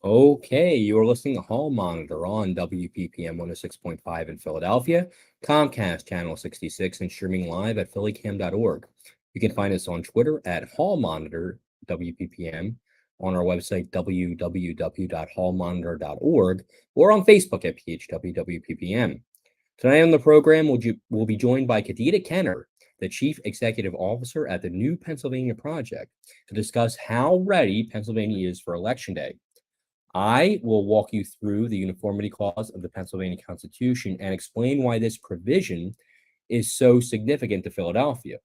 Okay, you're listening to Hall Monitor on WPPM 106.5 in Philadelphia, Comcast Channel 66, and streaming live at phillycam.org. You can find us on Twitter at Hall Monitor WPPM, on our website www.hallmonitor.org, or on Facebook at PHWWPPM. Tonight on the program, we'll be joined by Kadita Kenner, the Chief Executive Officer at the New Pennsylvania Project, to discuss how ready Pennsylvania is for Election Day. I will walk you through the Uniformity Clause of the Pennsylvania Constitution and explain why this provision is so significant to Philadelphia.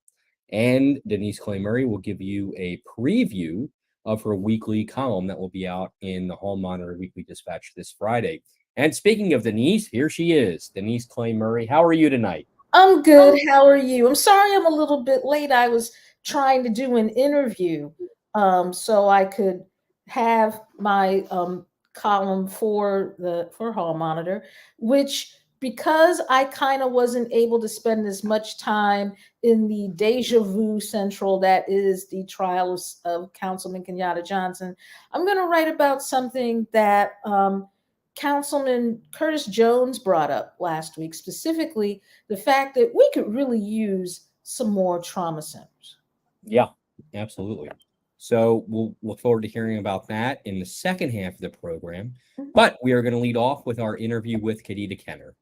And Denise Clay-Murray will give you a preview of her weekly column that will be out in the Hall Monitor Weekly Dispatch this Friday. And speaking of Denise, here she is, Denise Clay-Murray. How are you tonight? I'm good. How are you? I'm sorry I'm a little bit late. I was trying to do an interview so I could have my column for Hall Monitor, which because I kind of wasn't able to spend as much time in the deja vu central that is the trial of Councilman Kenyatta Johnson, I'm going to write about something that Councilman Curtis Jones brought up last week, specifically the fact that we could really use some more trauma centers. Yeah, absolutely. So we'll look forward to hearing about that in the second half of the program. But we are going to lead off with our interview with Kadita Kenner.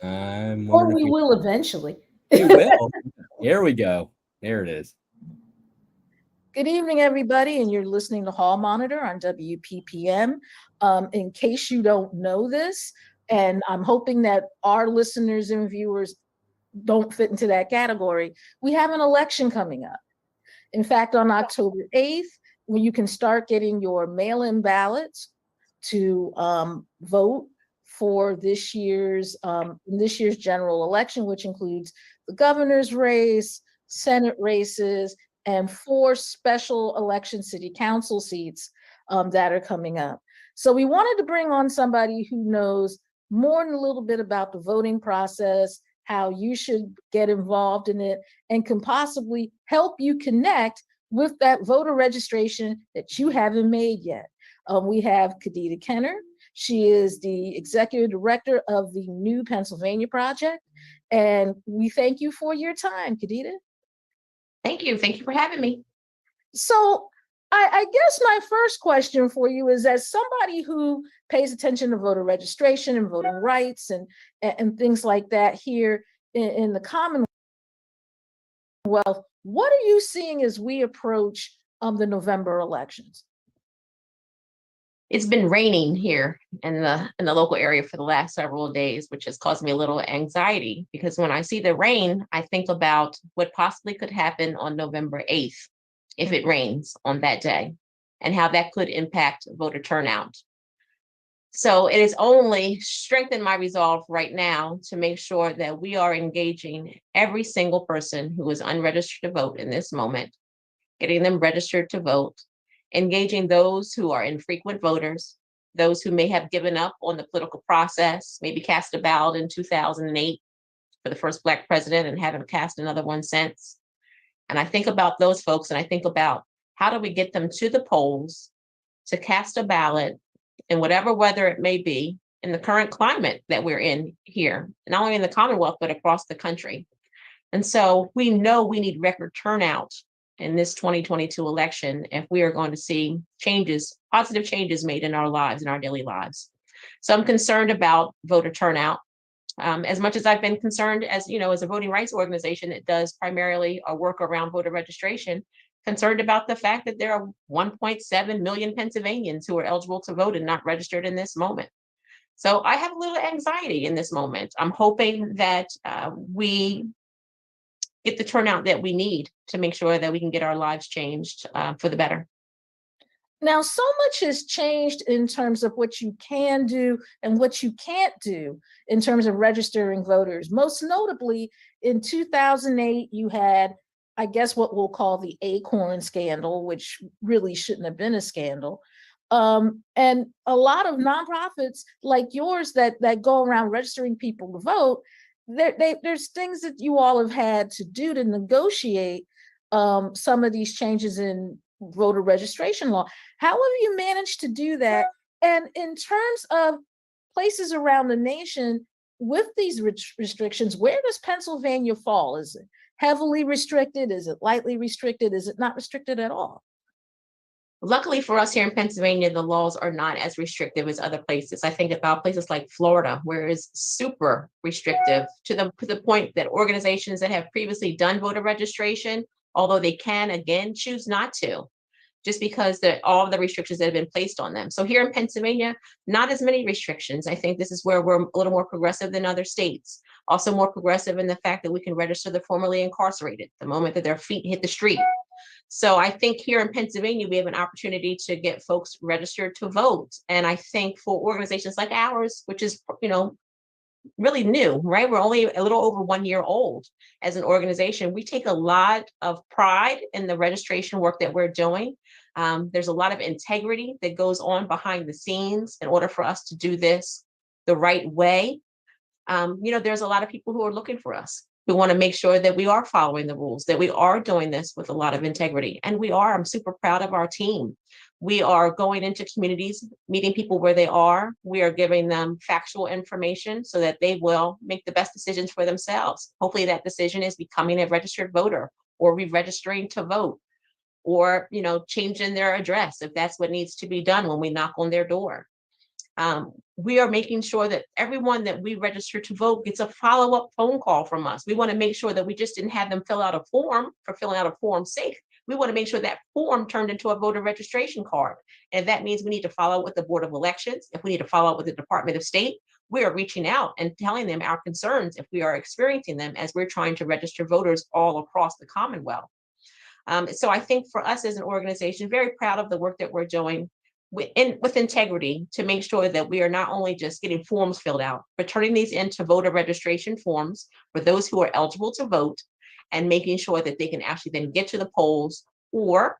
Or we will eventually. We will. There we go. There it is. Good evening, everybody, and you're listening to Hall Monitor on WPPM. In case you don't know this, and I'm hoping that our listeners and viewers don't fit into that category, we have an election coming up. In fact, on October 8th, when you can start getting your mail-in ballots to vote for this year's general election, which includes the governor's race, Senate races, and 4 special election city council seats that are coming up. So we wanted to bring on somebody who knows more than a little bit about the voting process, how you should get involved in it, and can possibly help you connect with that voter registration that you haven't made yet. We have Kadita Kenner. She is the executive director of the New Pennsylvania Project. And we thank you for your time, Kadita. Thank you. Thank you for having me. So I guess my first question for you is, as somebody who pays attention to voter registration and voting rights and things like that here in the Commonwealth, what are you seeing as we approach the November elections? It's been raining here in the local area for the last several days, which has caused me a little anxiety, because when I see the rain, I think about what possibly could happen on November 8th if it rains on that day, and how that could impact voter turnout. So it has only strengthened my resolve right now to make sure that we are engaging every single person who is unregistered to vote in this moment, getting them registered to vote, engaging those who are infrequent voters, those who may have given up on the political process, maybe cast a ballot in 2008 for the first Black president and haven't cast another one since. And I think about those folks, and I think about how do we get them to the polls to cast a ballot in whatever weather it may be, in the current climate that we're in here, not only in the Commonwealth, but across the country. And so we know we need record turnout in this 2022 election if we are going to see changes, positive changes made in our lives, in our daily lives. So I'm concerned about voter turnout. As much as I've been concerned as a voting rights organization that does primarily a work around voter registration, concerned about the fact that there are 1.7 million Pennsylvanians who are eligible to vote and not registered in this moment. So I have a little anxiety in this moment. I'm hoping that we get the turnout that we need to make sure that we can get our lives changed for the better. Now, so much has changed in terms of what you can do and what you can't do in terms of registering voters. Most notably, in 2008, you had, I guess, what we'll call the Acorn scandal, which really shouldn't have been a scandal. And a lot of nonprofits like yours that go around registering people to vote, there's things that you all have had to do to negotiate some of these changes in voter registration law. How have you managed to do that? And in terms of places around the nation with these restrictions, where does Pennsylvania fall? Is it heavily restricted? Is it lightly restricted? Is it not restricted at all? Luckily for us here in Pennsylvania, the laws are not as restrictive as other places. I think about places like Florida, where it's super restrictive to the point that organizations that have previously done voter registration, although they can again choose not to, just because all of the restrictions that have been placed on them. So here in Pennsylvania, not as many restrictions. I think this is where we're a little more progressive than other states. Also more progressive in the fact that we can register the formerly incarcerated the moment that their feet hit the street. So I think here in Pennsylvania, we have an opportunity to get folks registered to vote. And I think for organizations like ours, which is, really new, right? We're only a little over 1 year old as an organization. We take a lot of pride in the registration work that we're doing. There's a lot of integrity that goes on behind the scenes in order for us to do this the right way. There's a lot of people who are looking for us. We want to make sure that we are following the rules, that we are doing this with a lot of integrity. And we are. I'm super proud of our team. We are going into communities, meeting people where they are. We are giving them factual information so that they will make the best decisions for themselves. Hopefully that decision is becoming a registered voter or re-registering to vote or, changing their address if that's what needs to be done when we knock on their door. We are making sure that everyone that we register to vote gets a follow-up phone call from us. We want to make sure that we just didn't have them fill out a form for filling out a form's sake. We want to make sure that form turned into a voter registration card. And that means we need to follow up with the Board of Elections. If we need to follow up with the Department of State, we are reaching out and telling them our concerns if we are experiencing them as we're trying to register voters all across the Commonwealth. So I think for us as an organization, very proud of the work that we're doing with integrity to make sure that we are not only just getting forms filled out, but turning these into voter registration forms for those who are eligible to vote and making sure that they can actually then get to the polls or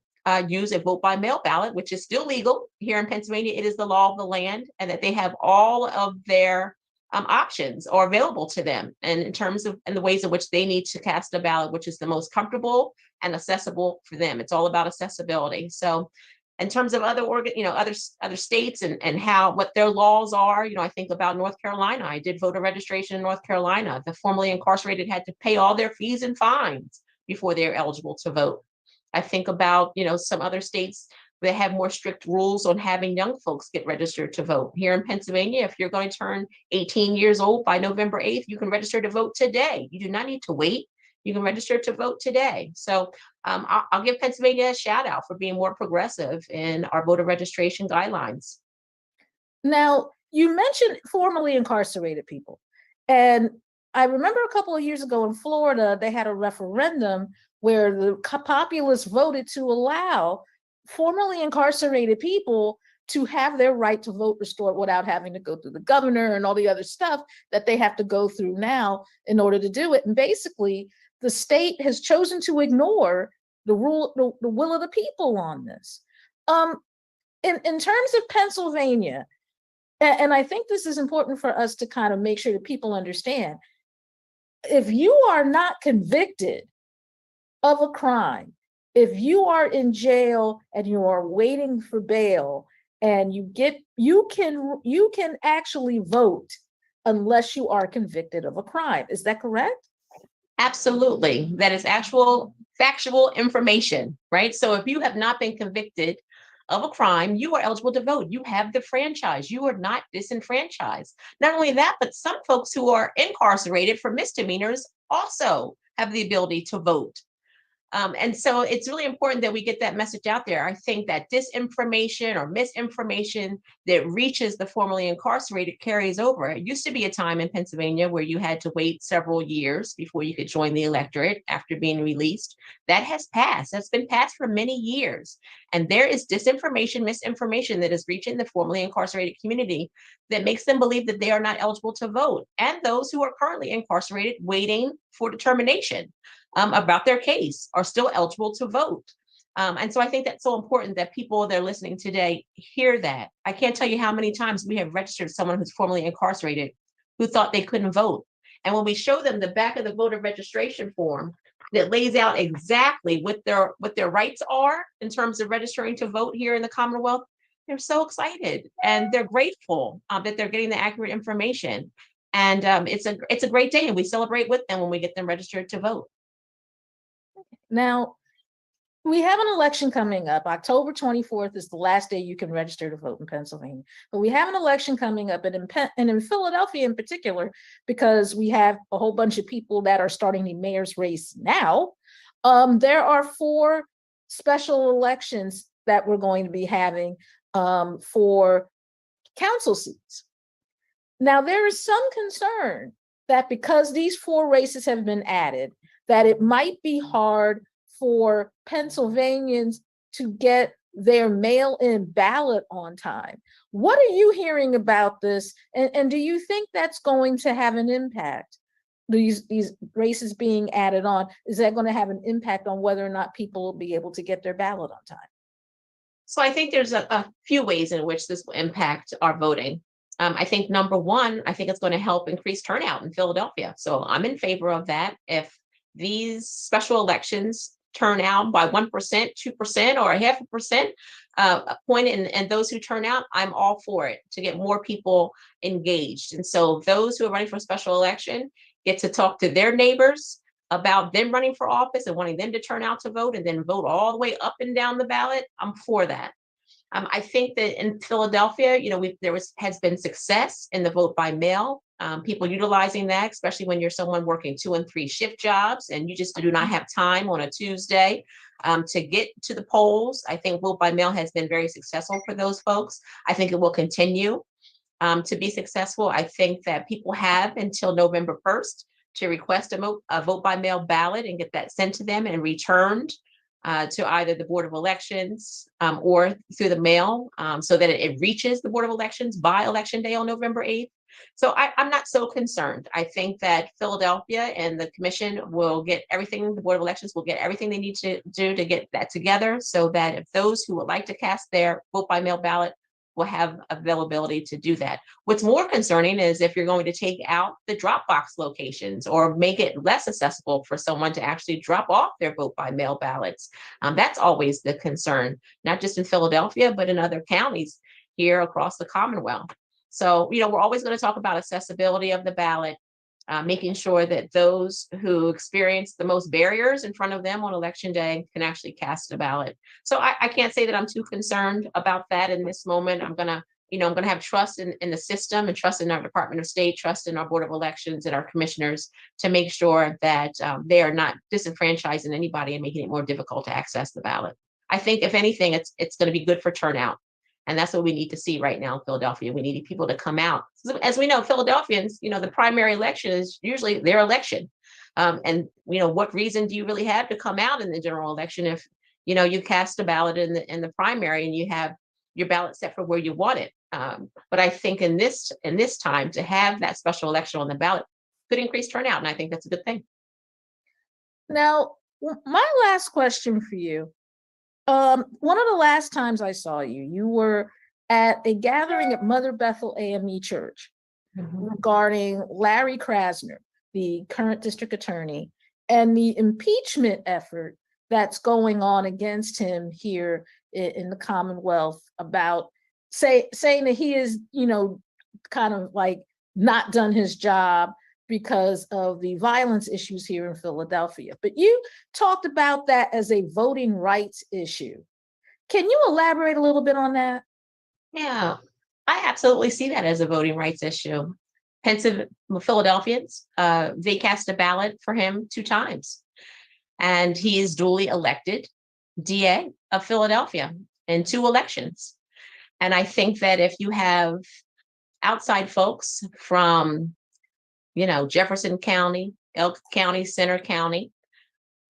use a vote by mail ballot, which is still legal here in Pennsylvania. It is the law of the land, and that they have all of their options are available to them. And in terms of and the ways in which they need to cast a ballot, which is the most comfortable and accessible for them. It's all about accessibility. So in terms of other other states and what their laws are, I think about North Carolina. I did voter registration in North Carolina. The formerly incarcerated had to pay all their fees and fines before they're eligible to vote. I think about, some other states that have more strict rules on having young folks get registered to vote. Here in Pennsylvania, if you're going to turn 18 years old by November 8th, you can register to vote today. You do not need to wait. You can register to vote today. So I'll give Pennsylvania a shout out for being more progressive in our voter registration guidelines. Now, you mentioned formerly incarcerated people. And I remember a couple of years ago in Florida, they had a referendum where the populace voted to allow formerly incarcerated people to have their right to vote restored without having to go through the governor and all the other stuff that they have to go through now in order to do it. And basically, the state has chosen to ignore the will of the people on this. In terms of Pennsylvania, and I think this is important for us to kind of make sure that people understand, if you are not convicted of a crime, if you are in jail and you are waiting for bail and you can actually vote unless you are convicted of a crime. Is that correct? Absolutely. That is actual factual information, right? So if you have not been convicted of a crime, you are eligible to vote. You have the franchise. You are not disenfranchised. Not only that, but some folks who are incarcerated for misdemeanors also have the ability to vote. And so it's really important that we get that message out there. I think that disinformation or misinformation that reaches the formerly incarcerated carries over. It used to be a time in Pennsylvania where you had to wait several years before you could join the electorate after being released. That has passed. That's been passed for many years. And there is disinformation, misinformation that is reaching the formerly incarcerated community that makes them believe that they are not eligible to vote. And those who are currently incarcerated waiting for determination about their case are still eligible to vote. And so I think that's so important that people that are listening today hear that. I can't tell you how many times we have registered someone who's formerly incarcerated who thought they couldn't vote. And when we show them the back of the voter registration form that lays out exactly what their rights are in terms of registering to vote here in the Commonwealth, they're so excited and they're grateful that they're getting the accurate information. And it's a great day, and we celebrate with them when we get them registered to vote. Now, we have an election coming up. October 24th is the last day you can register to vote in Pennsylvania. But we have an election coming up, and in Philadelphia in particular, because we have a whole bunch of people that are starting the mayor's race now. There are 4 special elections that we're going to be having for council seats. Now, there is some concern that because these 4 races have been added, that it might be hard for Pennsylvanians to get their mail-in ballot on time. What are you hearing about this? And do you think that's going to have an impact? These races being added on, is that going to have an impact on whether or not people will be able to get their ballot on time? So I think there's a few ways in which this will impact our voting. I think number one, I think it's going to help increase turnout in Philadelphia. So I'm in favor of that. If these special elections turn out by 1%, 2%, or a 0.5% point, and those who turn out, I'm all for it to get more people engaged. And so those who are running for a special election get to talk to their neighbors about them running for office and wanting them to turn out to vote and then vote all the way up and down the ballot. I'm for that. I think that in Philadelphia, has been success in the vote by mail. People utilizing that, especially when you're someone working 2 and 3 shift jobs and you just do not have time on a Tuesday to get to the polls. I think vote by mail has been very successful for those folks. I think it will continue to be successful. I think that people have until November 1st to request a vote by mail ballot and get that sent to them and returned to either the Board of Elections or through the mail so that it reaches the Board of Elections by Election Day on November 8th. So I'm not so concerned. I think that Philadelphia and the commission will get everything, the Board of Elections will get everything they need to do to get that together so that if those who would like to cast their vote by mail ballot will have availability to do that. What's more concerning is if you're going to take out the drop box locations or make it less accessible for someone to actually drop off their vote by mail ballots. That's always the concern, not just in Philadelphia, but in other counties here across the Commonwealth. So, we're always going to talk about accessibility of the ballot, making sure that those who experience the most barriers in front of them on election day can actually cast a ballot. So I can't say that I'm too concerned about that in this moment. I'm gonna have trust in the system and trust in our Department of State, trust in our Board of Elections and our commissioners to make sure that they are not disenfranchising anybody and making it more difficult to access the ballot. I think if anything, it's going to be good for turnout. And that's what we need to see right now in Philadelphia. We need people to come out. So as we know, Philadelphians, the primary election is usually their election. And what reason do you really have to come out in the general election if, you cast a ballot in the primary and you have your ballot set for where you want it? But I think in this time to have that special election on the ballot could increase turnout. And I think that's a good thing. Now, my last question for you. One of the last times I saw you, you were at a gathering at Mother Bethel AME Church regarding Larry Krasner, the current district attorney, and the impeachment effort that's going on against him here in the Commonwealth about saying that he is, kind of like not done his job because of the violence issues here in Philadelphia. But you talked about that as a voting rights issue. Can you elaborate a little bit on that? Yeah, I absolutely see that as a voting rights issue. Philadelphians, they cast a ballot for him 2 times. And he is duly elected DA of Philadelphia in 2 elections. And I think that if you have outside folks from Jefferson County, Elk County, Center County,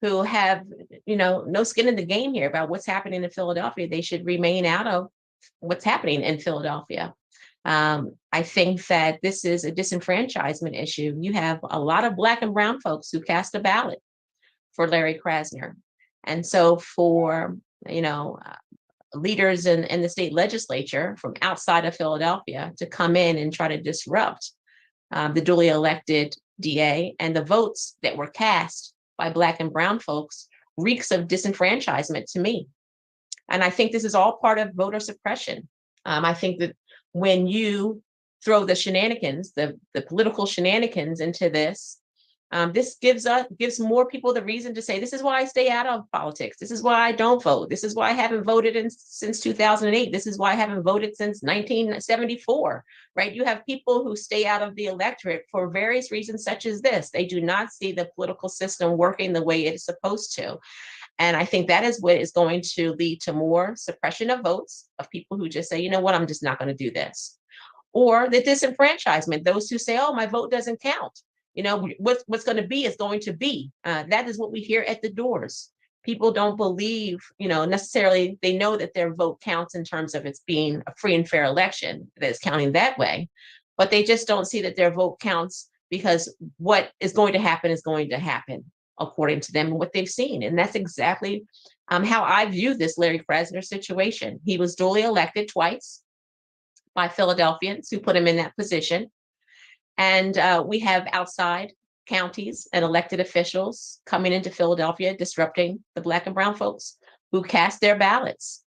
who have, no skin in the game here about what's happening in Philadelphia, they should remain out of what's happening in Philadelphia. I think that this is a disenfranchisement issue. You have a lot of Black and brown folks who cast a ballot for Larry Krasner. And so for leaders in the state legislature from outside of Philadelphia to come in and try to disrupt the duly elected DA, and the votes that were cast by Black and brown folks reeks of disenfranchisement to me. And I think this is all part of voter suppression. I think that when you throw the shenanigans, the political shenanigans into this, this gives more people the reason to say, this is why I stay out of politics. This is why I don't vote. This is why I haven't voted since 2008. This is why I haven't voted since 1974, right? You have people who stay out of the electorate for various reasons such as this. They do not see the political system working the way it is supposed to. And I think that is what is going to lead to more suppression of votes, of people who just say, you know what, I'm just not going to do this. Or the disenfranchisement, those who say, oh, my vote doesn't count. What's going to be is going to be. That is what we hear at the doors. People don't believe, necessarily, they know that their vote counts in terms of it's being a free and fair election, that it's counting that way. But they just don't see that their vote counts because what is going to happen is going to happen according to them and what they've seen. And that's exactly how I view this Larry Krasner situation. He was duly elected twice by Philadelphians who put him in that position. And we have outside counties and elected officials coming into Philadelphia, disrupting the Black and brown folks who cast their ballots.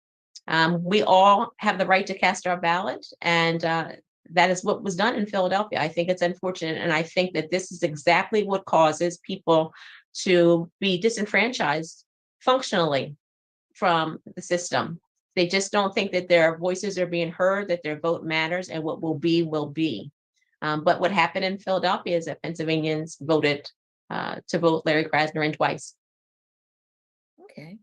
We all have the right to cast our ballot, and that is what was done in Philadelphia. I think it's unfortunate, and I think that this is exactly what causes people to be disenfranchised functionally from the system. They just don't think that their voices are being heard, that their vote matters, and what will be will be. But what happened in Philadelphia is that Pennsylvanians voted to vote Larry Krasner in twice. Okay.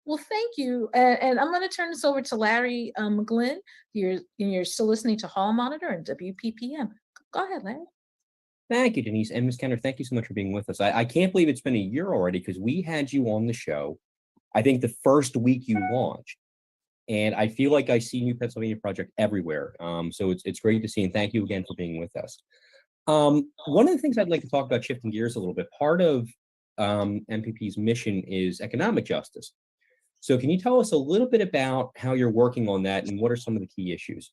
Well, thank you. And I'm going to turn this over to Larry McGlynn. You're still listening to Hall Monitor and WPPM. Go ahead, Larry. Thank you, Denise. And Ms. Kenner, thank you so much for being with us. I can't believe it's been a year already, because we had you on the show, I think the first week you launched. And I feel like I see New Pennsylvania Project everywhere. So it's great to see, and thank you again for being with us. One of the things I'd like to talk about, shifting gears a little bit, part of MPP's mission is economic justice. So can you tell us a little bit about how you're working on that, and what are some of the key issues?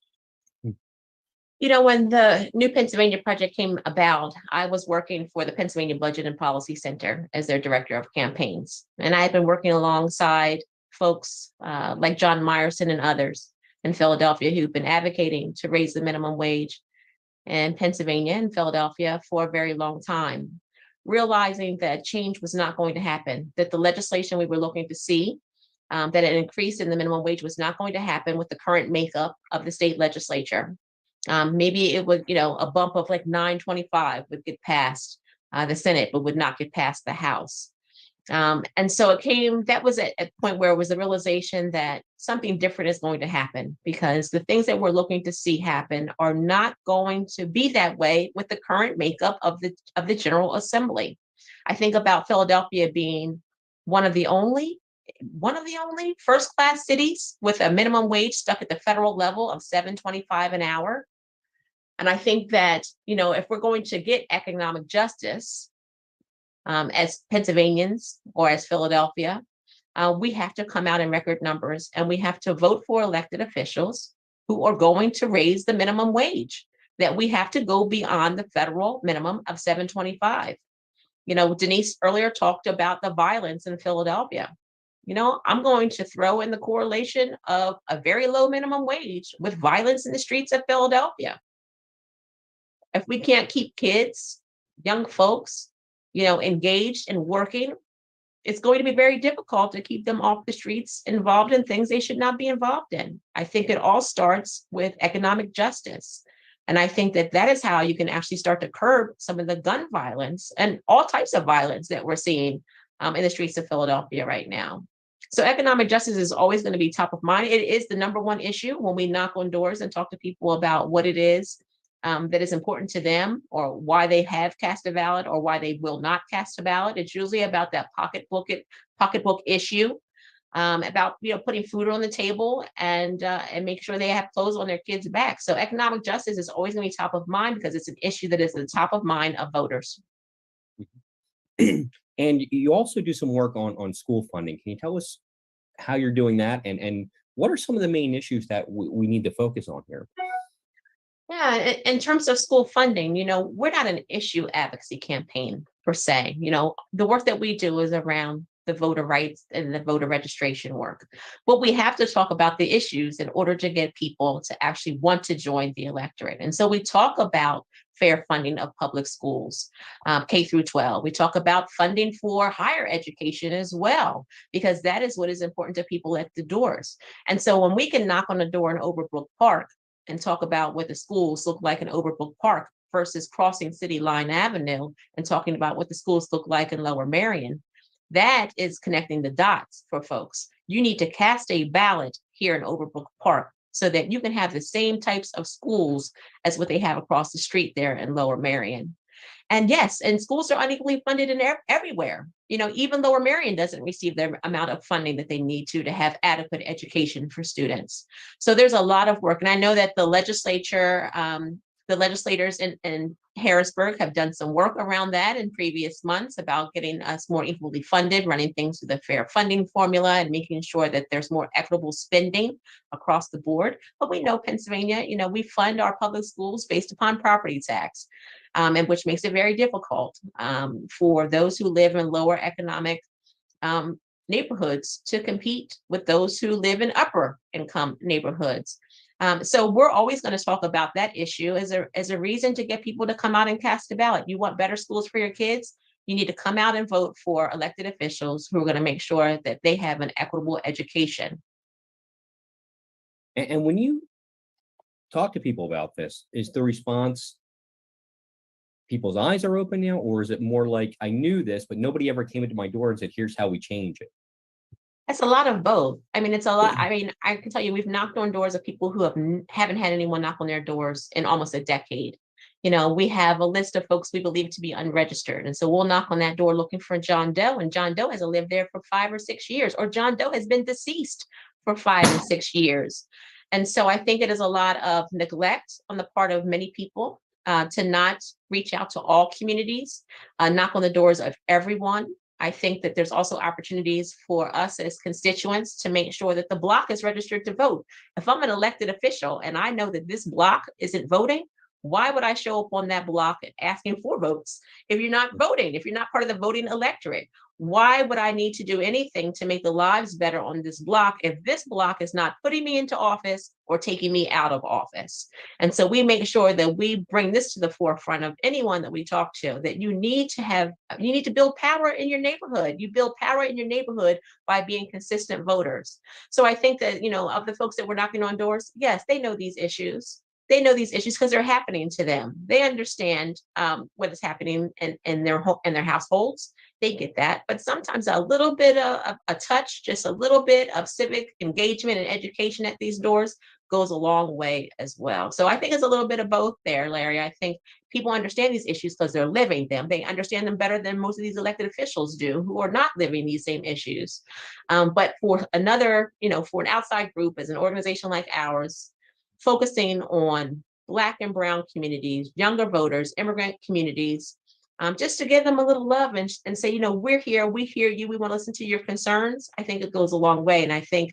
When the New Pennsylvania Project came about, I was working for the Pennsylvania Budget and Policy Center as their director of campaigns. And I had been working alongside folks like John Meyerson and others in Philadelphia who've been advocating to raise the minimum wage in Pennsylvania and Philadelphia for a very long time, realizing that change was not going to happen, that the legislation we were looking to see, that an increase in the minimum wage was not going to happen with the current makeup of the state legislature. Maybe it would, a bump of like 925 would get past the Senate, but would not get past the House. And so that was at a point where it was the realization that something different is going to happen, because the things that we're looking to see happen are not going to be that way with the current makeup of the General Assembly. I think about Philadelphia being one of the only first-class cities with a minimum wage stuck at the federal level of $7.25 an hour. And I think that, if we're going to get economic justice, as Pennsylvanians or as Philadelphia, we have to come out in record numbers, and we have to vote for elected officials who are going to raise the minimum wage, that we have to go beyond the federal minimum of $7.25. Denise earlier talked about the violence in Philadelphia. I'm going to throw in the correlation of a very low minimum wage with violence in the streets of Philadelphia. If we can't keep kids, young folks, engaged and working, it's going to be very difficult to keep them off the streets, involved in things they should not be involved in. I think it all starts with economic justice. And I think that is how you can actually start to curb some of the gun violence and all types of violence that we're seeing in the streets of Philadelphia right now. So economic justice is always going to be top of mind. It is the number one issue when we knock on doors and talk to people about what it is that is important to them, or why they have cast a ballot, or why they will not cast a ballot. It's usually about that pocketbook issue, about putting food on the table and make sure they have clothes on their kids' backs. So economic justice is always going to be top of mind, because it's an issue that is at the top of mind of voters. And you also do some work on school funding. Can you tell us how you're doing that, and what are some of the main issues that we need to focus on here? Yeah, in terms of school funding, we're not an issue advocacy campaign per se. The work that we do is around the voter rights and the voter registration work. But we have to talk about the issues in order to get people to actually want to join the electorate. And so we talk about fair funding of public schools, K through 12. We talk about funding for higher education as well, because that is what is important to people at the doors. And so when we can knock on the door in Overbrook Park and talk about what the schools look like in Overbrook Park versus crossing City Line Avenue and talking about what the schools look like in Lower Merion, that is connecting the dots for folks. You need to cast a ballot here in Overbrook Park so that you can have the same types of schools as what they have across the street there in Lower Merion. And yes, and schools are unequally funded everywhere. Even Lower Merion doesn't receive the amount of funding that they need to have adequate education for students. So there's a lot of work. And I know that the legislators in Harrisburg have done some work around that in previous months about getting us more equally funded, running things through the fair funding formula and making sure that there's more equitable spending across the board. But we know Pennsylvania, we fund our public schools based upon property tax, and which makes it very difficult for those who live in lower economic neighborhoods to compete with those who live in upper income neighborhoods. So we're always going to talk about that issue as a reason to get people to come out and cast a ballot. You want better schools for your kids? You need to come out and vote for elected officials who are going to make sure that they have an equitable education. And when you talk to people about this, is the response people's eyes are open now, or is it more like, I knew this, but nobody ever came into my door and said, here's how we change it? It's a lot of both. It's a lot. I can tell you, we've knocked on doors of people who haven't had anyone knock on their doors in almost a decade. We have a list of folks we believe to be unregistered. And so we'll knock on that door looking for John Doe, and John Doe hasn't lived there for 5 or 6 years, or John Doe has been deceased for 5 and 6 years. And so I think it is a lot of neglect on the part of many people to not reach out to all communities, knock on the doors of everyone. I think that there's also opportunities for us as constituents to make sure that the block is registered to vote. If I'm an elected official and I know that this block isn't voting, why would I show up on that block asking for votes if you're not voting, if you're not part of the voting electorate? Why would I need to do anything to make the lives better on this block if this block is not putting me into office or taking me out of office? And so we make sure that we bring this to the forefront of anyone that we talk to, that you need to build power in your neighborhood. You build power in your neighborhood by being consistent voters. So I think that, of the folks that were knocking on doors, yes, they know these issues. They know these issues because they're happening to them. They understand what is happening in their households. They get that. But sometimes a little bit of a touch, just a little bit of civic engagement and education at these doors goes a long way as well. So I think it's a little bit of both there, Larry. I think people understand these issues because they're living them. They understand them better than most of these elected officials do who are not living these same issues. But for another, for an outside group as an organization like ours, focusing on Black and brown communities, younger voters, immigrant communities, just to give them a little love and say, we're here, we hear you, we want to listen to your concerns. I think it goes a long way. And I think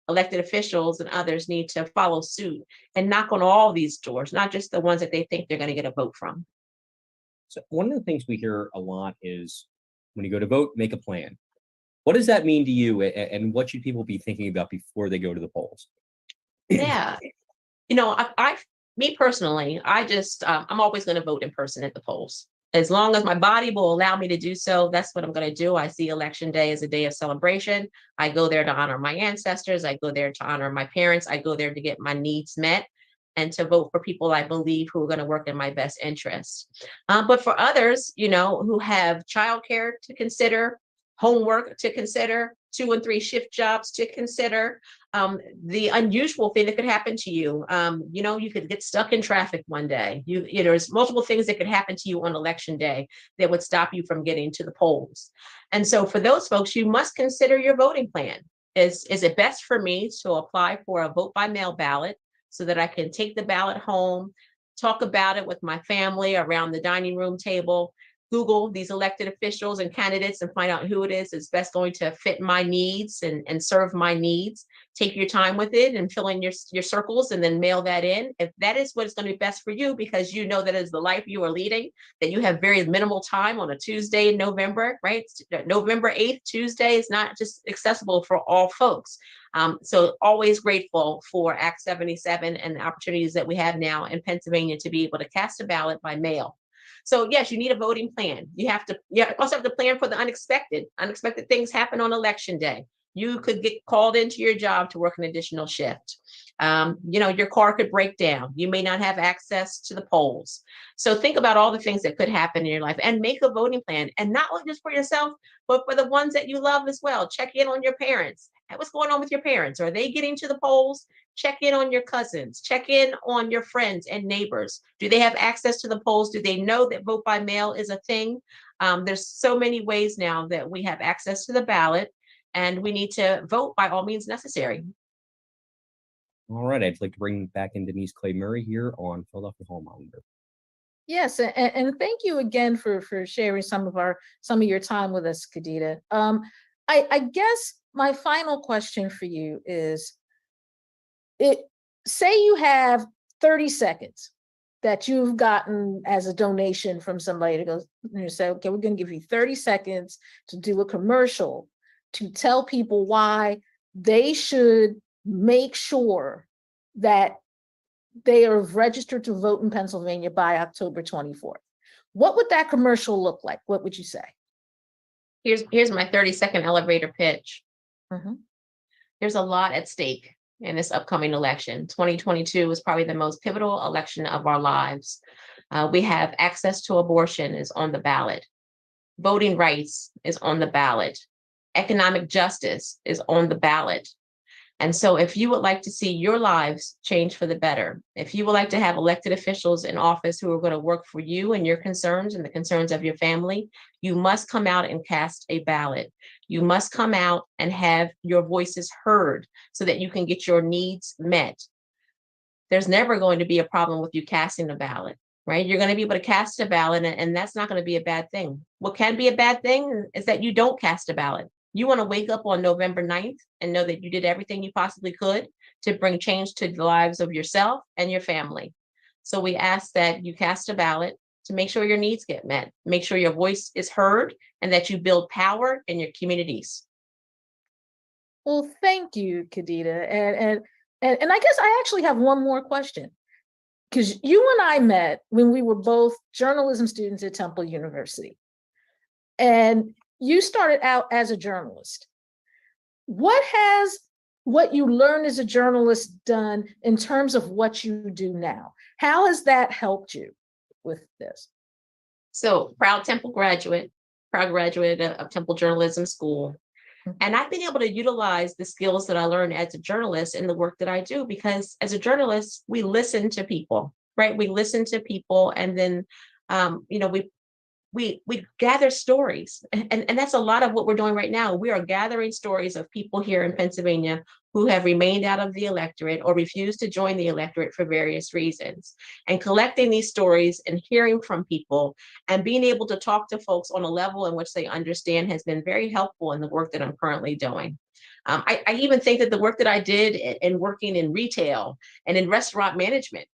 elected officials and others need to follow suit and knock on all these doors, not just the ones that they think they're going to get a vote from. So one of the things we hear a lot is when you go to vote, make a plan. What does that mean to you, and what should people be thinking about before they go to the polls? Yeah. Me personally, I'm always going to vote in person at the polls. As long as my body will allow me to do so, that's what I'm going to do. I see Election Day as a day of celebration. I go there to honor my ancestors. I go there to honor my parents. I go there to get my needs met and to vote for people I believe who are going to work in my best interest. But for others, who have childcare to consider, homework to consider, 2 and 3 shift jobs to consider, the unusual thing that could happen to you. You could get stuck in traffic one day. There's multiple things that could happen to you on election day that would stop you from getting to the polls. And so for those folks, you must consider your voting plan. Is it best for me to apply for a vote by mail ballot so that I can take the ballot home, talk about it with my family around the dining room table, Google these elected officials and candidates and find out who it is that's best going to fit my needs and serve my needs. Take your time with it and fill in your circles and then mail that in. If that is what is going to be best for you, because you know that is the life you are leading, that you have very minimal time on a Tuesday in November, right? November 8th, Tuesday is not just accessible for all folks. So always grateful for Act 77 and the opportunities that we have now in Pennsylvania to be able to cast a ballot by mail. So yes, you need a voting plan. You also have to plan for the unexpected. Unexpected things happen on election day. You could get called into your job to work an additional shift. Your car could break down. You may not have access to the polls. So think about all the things that could happen in your life and make a voting plan. And not only just for yourself, but for the ones that you love as well. Check in on your parents. What's going on with your parents? Are they getting to the polls? Check in on your cousins. Check in on your friends and neighbors. Do they have access to the polls? Do they know that vote by mail is a thing? There's so many ways now that we have access to the ballot, and we need to vote by all means necessary. All right, I'd like to bring back in Denise Clay Murray here on Philadelphia Hall Monitor. Yes, and thank you again for sharing some of your time with us, Kadita. I guess my final question for you is, say you have 30 seconds that you've gotten as a donation from somebody to go and say, okay, we're going to give you 30 seconds to do a commercial to tell people why they should make sure that they are registered to vote in Pennsylvania by October 24th. What would that commercial look like? What would you say? Here's my 30-second elevator pitch. Mm-hmm. There's a lot at stake in this upcoming election. 2022 is probably the most pivotal election of our lives. We have access to abortion is on the ballot. Voting rights is on the ballot. Economic justice is on the ballot. And so if you would like to see your lives change for the better, if you would like to have elected officials in office who are going to work for you and your concerns and the concerns of your family, you must come out and cast a ballot. You must come out and have your voices heard so that you can get your needs met. There's never going to be a problem with you casting a ballot, right? You're going to be able to cast a ballot, and that's not going to be a bad thing. What can be a bad thing is that you don't cast a ballot. You want to wake up on November 9th and know that you did everything you possibly could to bring change to the lives of yourself and your family. So we ask that you cast a ballot to make sure your needs get met, make sure your voice is heard, and that you build power in your communities. Well, thank you, Kadita. And I guess I actually have one more question, because you and I met when we were both journalism students at Temple University. And you started out as a journalist. What has what you learned as a journalist done in terms of what you do now? How has that helped you with this? So proud graduate of Temple Journalism School. And I've been able to utilize the skills that I learned as a journalist in the work that I do, because as a journalist, we listen to people, right? We listen to people, and then, we gather stories, and that's a lot of what we're doing right now. We are gathering stories of people here in Pennsylvania who have remained out of the electorate or refused to join the electorate for various reasons, and collecting these stories and hearing from people and being able to talk to folks on a level in which they understand has been very helpful in the work that I'm currently doing. I even think that the work that I did in working in retail and in restaurant management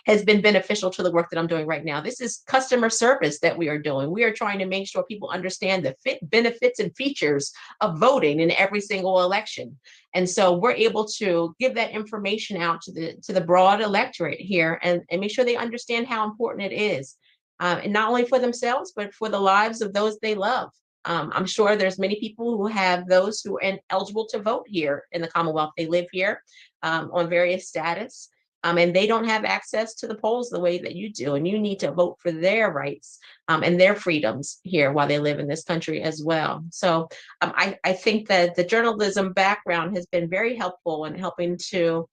has been beneficial to the work that I'm doing right now. This is customer service that we are doing. We are trying to make sure people understand the benefits and features of voting in every single election. And so we're able to give that information out to the broad electorate here and make sure they understand how important it is, and not only for themselves, but for the lives of those they love. I'm sure there's many people who have those who are eligible to vote here in the Commonwealth. They live here on various status, and they don't have access to the polls the way that you do. And you need to vote for their rights and their freedoms here while they live in this country as well. So I think that the journalism background has been very helpful in helping to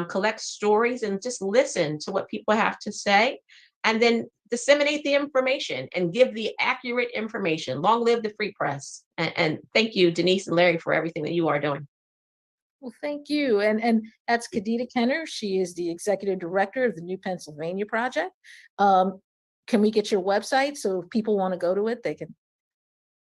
collect stories and just listen to what people have to say, and then disseminate the information and give the accurate information. Long live the free press. And thank you, Denise and Larry, for everything that you are doing. Well, thank you. And that's Kadita Kenner. She is the executive director of the New Pennsylvania Project. can we get your website so if people want to go to it, they can?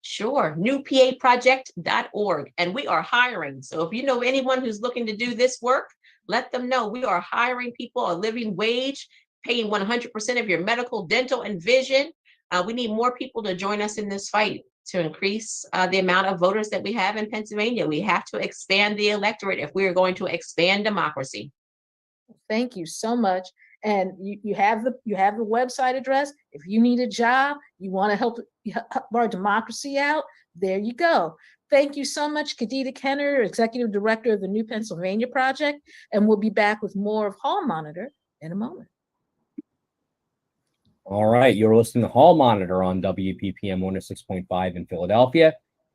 Sure, newpaproject.org. And we are hiring. So if you know anyone who's looking to do this work, let them know we are hiring people a living wage, paying 100% of your medical, dental, and vision. We need more people to join us in this fight to increase the amount of voters that we have in Pennsylvania. We have to expand the electorate if we are going to expand democracy. Thank you so much. And you have the website address. If you need a job, you want to help our democracy out, there you go. Thank you so much, Kadita Kenner, Executive Director of the New Pennsylvania Project. And we'll be back with more of Hall Monitor in a moment. All right, you're listening to Hall Monitor on WPPM 106.5 in Philadelphia,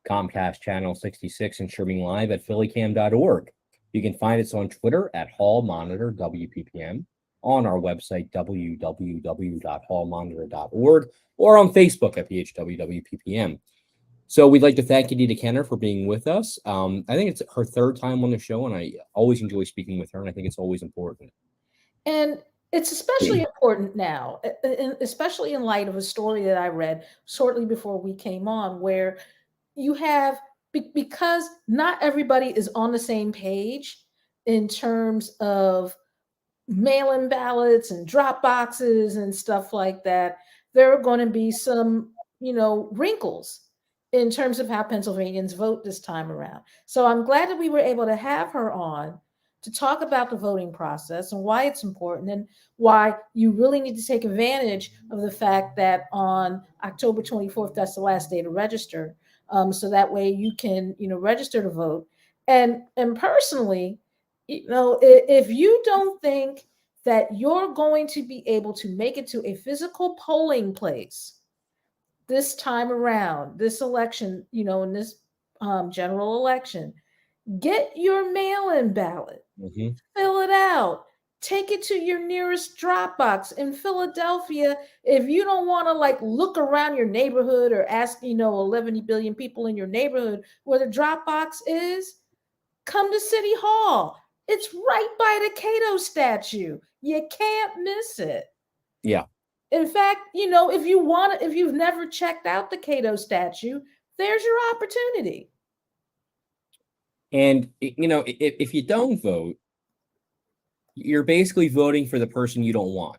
Comcast Channel 66, and streaming live at phillycam.org. You can find us on Twitter at Hall Monitor WPPM, on our website www.hallmonitor.org, or on Facebook at PHWWPPM. So we'd like to thank Kadita Kenner for being with us. I think it's her third time on the show, and I always enjoy speaking with her, and I think it's always important. And it's especially important now, especially in light of a story that I read shortly before we came on, where you have, because not everybody is on the same page in terms of mail-in ballots and drop boxes and stuff like that. There are going to be some, wrinkles in terms of how Pennsylvanians vote this time around. So I'm glad that we were able to have her on to talk about the voting process and why it's important and why you really need to take advantage of the fact that on October 24th, that's the last day to register. So that way you can, register to vote. And personally, if you don't think that you're going to be able to make it to a physical polling place this time around, this election, in this general election, get your mail-in ballot, fill it out, take it to your nearest drop box in Philadelphia. If you don't want to look around your neighborhood or ask, 11 billion people in your neighborhood where the drop box is, come to City Hall. It's right by the Cato statue. You can't miss it. Yeah. In fact, if you've never checked out the Cato statue, there's your opportunity. And, if you don't vote, you're basically voting for the person you don't want,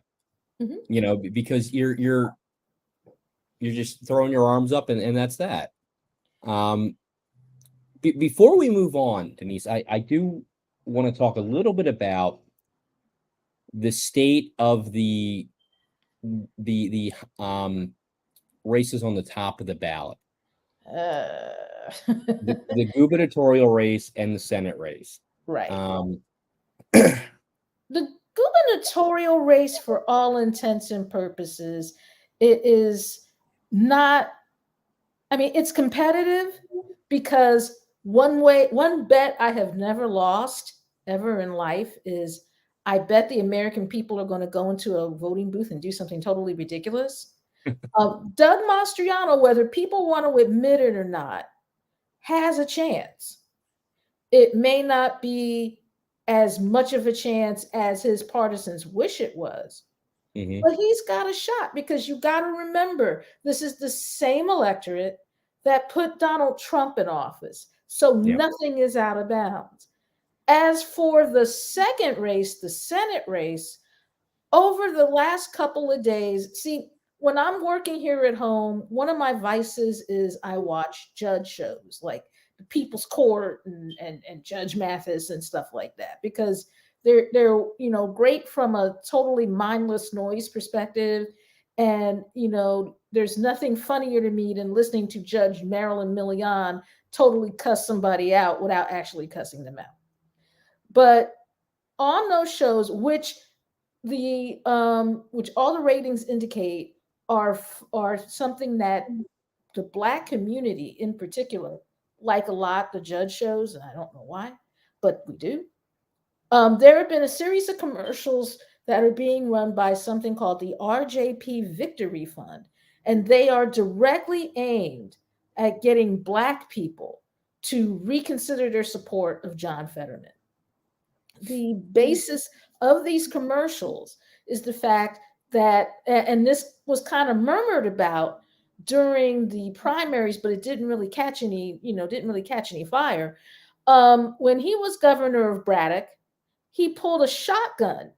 because you're just throwing your arms up and that's that. Before we move on, Denise, I do want to talk a little bit about the state of the races on the top of the ballot. The gubernatorial race and the Senate race. Right. The gubernatorial race, for all intents and purposes, it is not, it's competitive because one bet I have never lost ever in life is I bet the American people are going to go into a voting booth and do something totally ridiculous. Doug Mastriano, whether people want to admit it or not, has a chance. It may not be as much of a chance as his partisans wish it was, but he's got a shot because you got to remember, this is the same electorate that put Donald Trump in office. So nothing is out of bounds. As for the second race, the Senate race, over the last couple of days, see, when I'm working here at home, one of my vices is I watch judge shows like the People's Court and Judge Mathis and stuff like that, because they're great from a totally mindless noise perspective. And there's nothing funnier to me than listening to Judge Marilyn Milian totally cuss somebody out without actually cussing them out. But on those shows, which all the ratings indicate are something that the Black community in particular like a lot, the judge shows, and I don't know why, but we do. There have been a series of commercials that are being run by something called the Rjp Victory Fund, and they are directly aimed at getting Black people to reconsider their support of John Fetterman. The basis of these commercials is the fact that, and this was kind of murmured about during the primaries, but it didn't really catch any, didn't really catch any fire. When he was governor of Braddock, he pulled a shotgun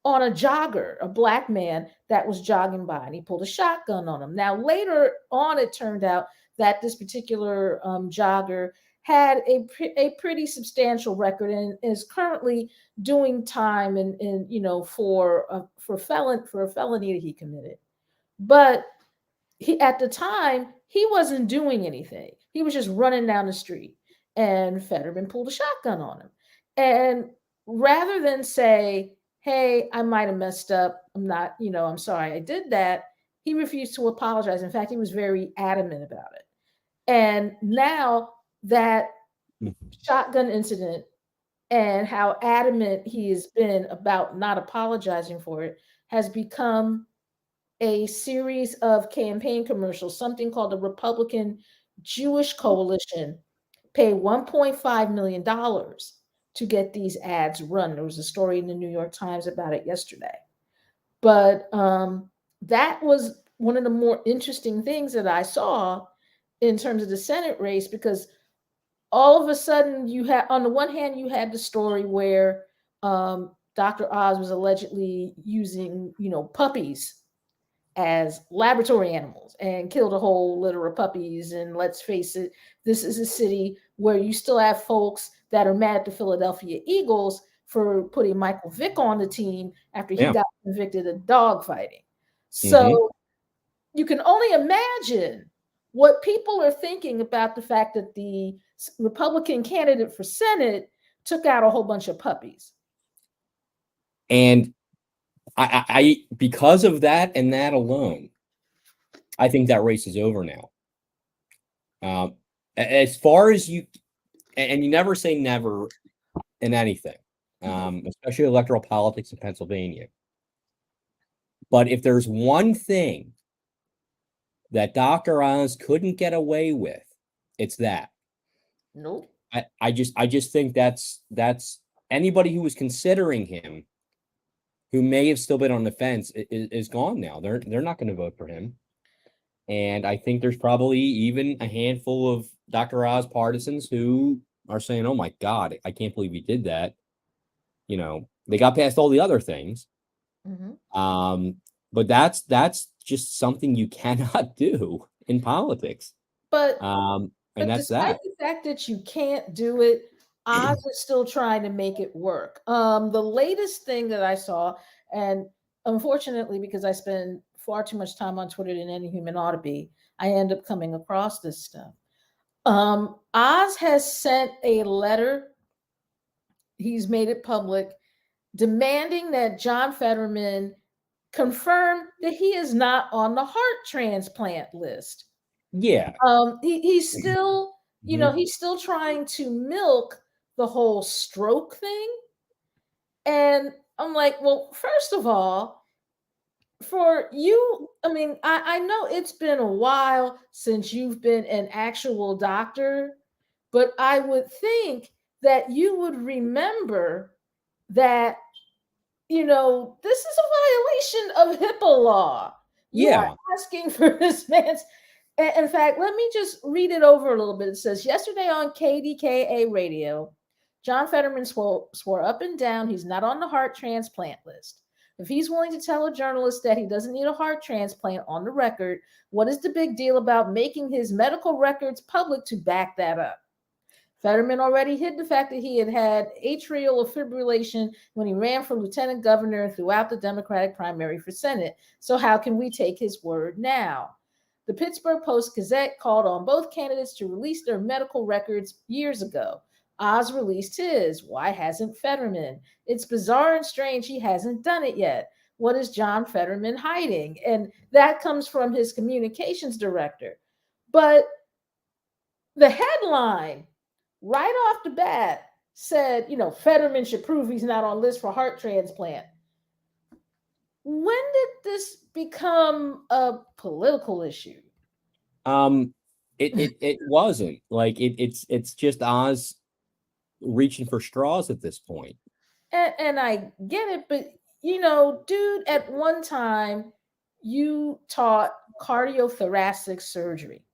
on a jogger, a black man that was jogging by, and he pulled a shotgun on him. Now, later on, it turned out that this particular jogger had a pretty substantial record and is currently doing time for a felony that he committed. But he, at the time, he wasn't doing anything. He was just running down the street, and Fetterman pulled a shotgun on him. And rather than say, hey, I might have messed up, I'm sorry I did that, he refused to apologize. In fact, he was very adamant about it. And now that shotgun incident and how adamant he has been about not apologizing for it has become a series of campaign commercials, something called the Republican Jewish Coalition paid $1.5 million to get these ads run. There was a story in the New York Times about it yesterday. But that was one of the more interesting things that I saw in terms of the Senate race, because all of a sudden you had, on the one hand, you had the story where Dr. Oz was allegedly using, puppies as laboratory animals and killed a whole litter of puppies. And let's face it, this is a city where you still have folks that are mad at the Philadelphia Eagles for putting Michael Vick on the team after he got convicted of dog fighting. So you can only imagine what people are thinking about the fact that the Republican candidate for Senate took out a whole bunch of puppies. And I because of that and that alone, I think that race is over now. As far as you never say never in anything, especially electoral politics in Pennsylvania. But if there's one thing that Dr. Oz couldn't get away with, it's that. Nope. I just think that's anybody who was considering him, who may have still been on the fence, is gone now. They're not going to vote for him. And I think there's probably even a handful of Dr. Oz partisans who are saying, oh my God, I can't believe he did that. They got past all the other things. But that's just something you cannot do in politics. But that's despite that. the fact that you can't do it, Oz is still trying to make it work. The latest thing that I saw, and unfortunately, because I spend far too much time on Twitter than any human ought to be, I end up coming across this stuff. Oz has sent a letter, he's made it public, demanding that John Fetterman confirm that he is not on the heart transplant list. Yeah. He's still, he's still trying to milk the whole stroke thing. And I'm like, well, first of all, for you, I know it's been a while since you've been an actual doctor, but I would think that you would remember that, this is a violation of HIPAA law. You are asking for this man's. In fact, let me just read it over a little bit. It says, yesterday on KDKA radio, John Fetterman swore up and down he's not on the heart transplant list. If he's willing to tell a journalist that he doesn't need a heart transplant on the record, what is the big deal about making his medical records public to back that up? Fetterman already hid the fact that he had had atrial fibrillation when he ran for lieutenant governor throughout the Democratic primary for Senate. So how can we take his word now? The Pittsburgh Post-Gazette called on both candidates to release their medical records years ago. Oz released his. Why hasn't Fetterman? It's bizarre and strange he hasn't done it yet. What is John Fetterman hiding? And that comes from his communications director. But the headline right off the bat said, Fetterman should prove he's not on list for heart transplant. When did this become a political issue? It wasn't. Like it's just Oz reaching for straws at this point. And I get it, but dude, at one time you taught cardiothoracic surgery,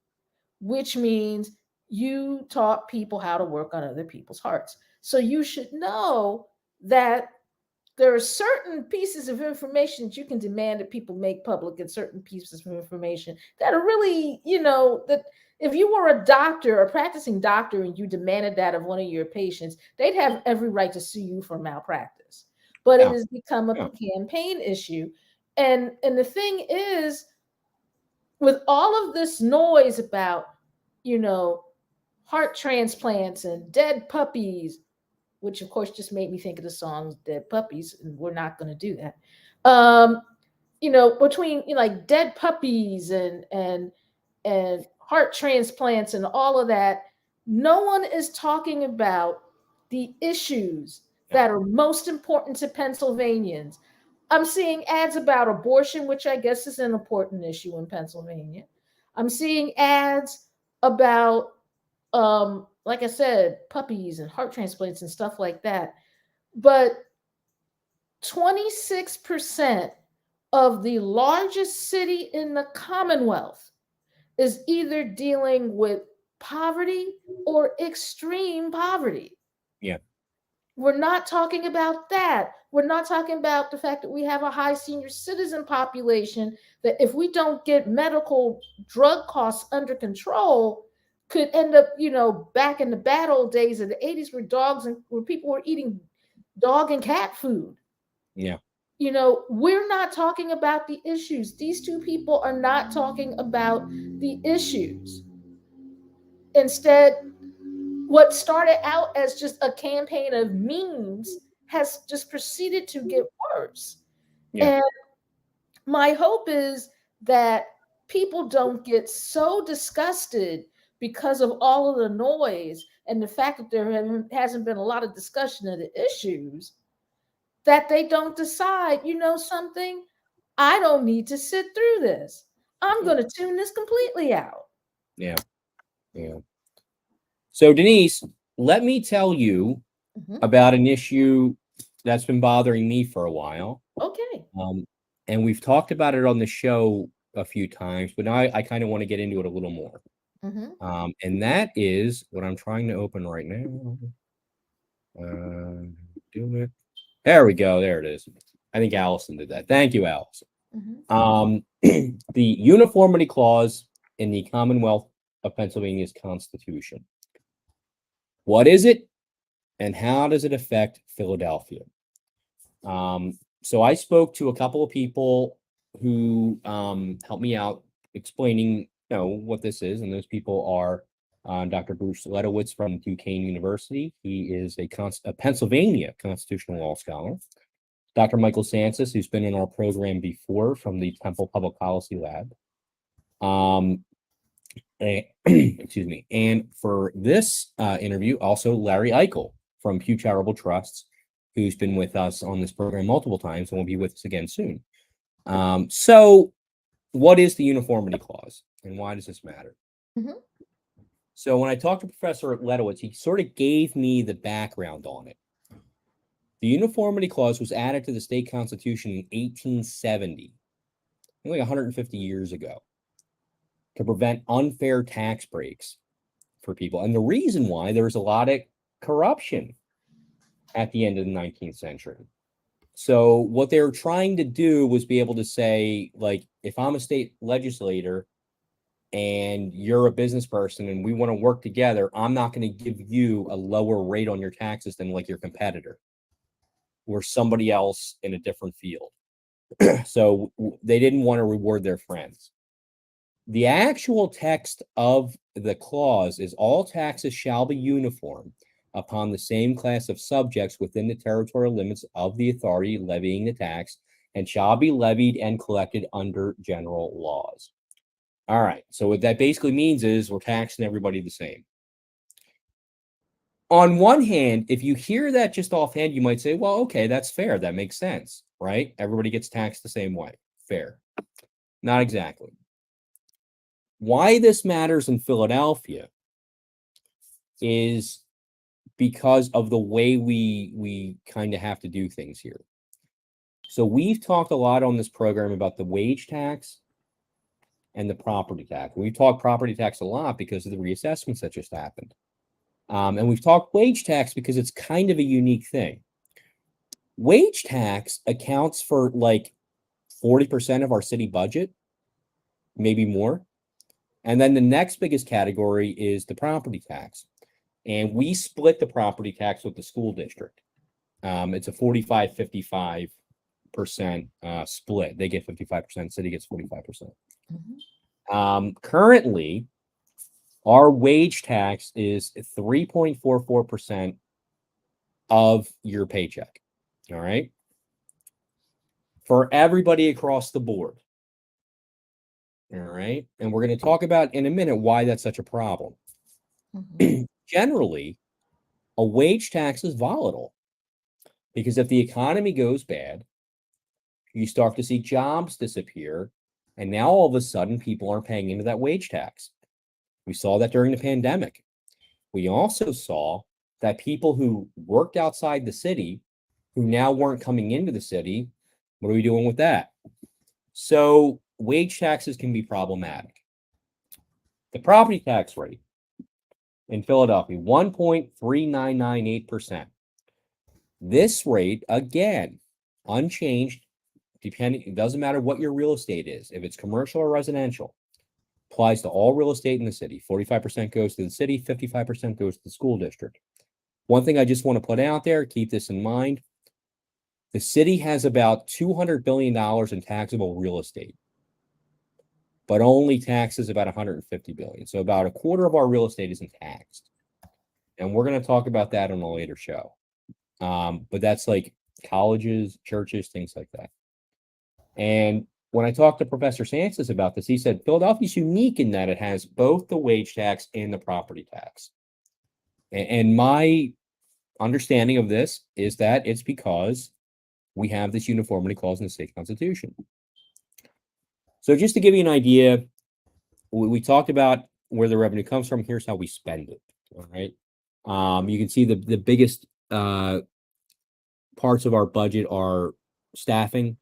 which means you taught people how to work on other people's hearts. So you should know that there are certain pieces of information that you can demand that people make public, and certain pieces of information that are really, that if you were a doctor, a practicing doctor, and you demanded that of one of your patients, they'd have every right to sue you for malpractice. But it Yeah. has become a Yeah. campaign issue. And the thing is, with all of this noise about, heart transplants and dead puppies, which of course just made me think of the song Dead Puppies, and we're not going to do that. Between like dead puppies and heart transplants and all of that, no one is talking about the issues that are most important to Pennsylvanians. I'm seeing ads about abortion, which I guess is an important issue in Pennsylvania. I'm seeing ads about, like I said, puppies and heart transplants and stuff like that. But 26% of the largest city in the Commonwealth is either dealing with poverty or extreme poverty. Yeah. We're not talking about that. We're not talking about the fact that we have a high senior citizen population that, if we don't get medical drug costs under control, could end up, back in the bad old days of the 80s where people were eating dog and cat food. Yeah. We're not talking about the issues. These two people are not talking about the issues. Instead, what started out as just a campaign of memes has just proceeded to get worse. Yeah. And my hope is that people don't get so disgusted because of all of the noise and the fact that there hasn't been a lot of discussion of the issues, that they don't decide, something, I don't need to sit through this. I'm going to tune this completely out. Yeah. Yeah. So, Denise, let me tell you about an issue that's been bothering me for a while. Okay. And we've talked about it on the show a few times, but now I kind of want to get into it a little more. And that is what I'm trying to open right now. Do it. There we go. There it is. I think Allison did that. Thank you, Allison. The Uniformity Clause in the Commonwealth of Pennsylvania's Constitution. What is it, and how does it affect Philadelphia? So I spoke to a couple of people who helped me out explaining, what this is, and those people are Dr. Bruce Ledowitz from Duquesne University. He is a Pennsylvania constitutional law scholar. Dr. Michael Sansis, who's been in our program before from the Temple Public Policy Lab. Excuse me. And for this interview, also Larry Eichel from Pew Charitable Trusts, who's been with us on this program multiple times and will be with us again soon. So what is the Uniformity Clause and why does this matter? So when I talked to Professor Ledowitz, he sort of gave me the background on it. The Uniformity Clause was added to the state constitution in 1870, only 150 years ago, to prevent unfair tax breaks for people. And the reason why, there was a lot of corruption at the end of the 19th century. So what they were trying to do was be able to say, like, if I'm a state legislator and you're a business person and we want to work together, I'm not going to give you a lower rate on your taxes than like your competitor or somebody else in a different field. So they didn't want to reward their friends. The actual text of the clause is all taxes shall be uniform upon the same class of subjects within the territorial limits of the authority levying the tax, and shall be levied and collected under general laws. All right, so what that basically means is we're taxing everybody the same. On one hand, if you hear that just offhand, you might say, well, okay, that's fair. That makes sense, right? Everybody gets taxed the same way. Fair. Not exactly. Why this matters in Philadelphia is because of the way we kind of have to do things here. So we've talked a lot on this program about the wage tax and the property tax. We've talked property tax a lot because of the reassessments that just happened. And we've talked wage tax because it's kind of a unique thing. Wage tax accounts for like 40% of our city budget, maybe more. And then the next biggest category is the property tax. And we split the property tax with the school district. It's a 45-55% split. They get 55%, city gets 45%. Currently, our wage tax is 3.44% of your paycheck. All right. For everybody across the board. All right. And we're going to talk about in a minute why that's such a problem. Generally, a wage tax is volatile because if the economy goes bad, you start to see jobs disappear. And now all of a sudden, people aren't paying into that wage tax. We saw that during the pandemic. We also saw that people who worked outside the city, who now weren't coming into the city, what are we doing with that? So wage taxes can be problematic. The property tax rate in Philadelphia, 1.3998%. This rate, again, unchanged, depending, it doesn't matter what your real estate is, if it's commercial or residential, applies to all real estate in the city. 45% goes to the city, 55% goes to the school district. One thing I just want to put out there, keep this in mind. The city has about $200 billion in taxable real estate, but only taxes about $150 billion. So about a quarter of our real estate isn't taxed. And we're going to talk about that on a later show. But that's like colleges, churches, things like that. And when I talked to Professor Sanchez about this, he said Philadelphia's unique in that it has both the wage tax and the property tax. And my understanding of this is that it's because we have this uniformity clause in the state constitution. So just to give you an idea, we talked about where the revenue comes from. Here's how we spend it. All right. You can see the biggest parts of our budget are staffing,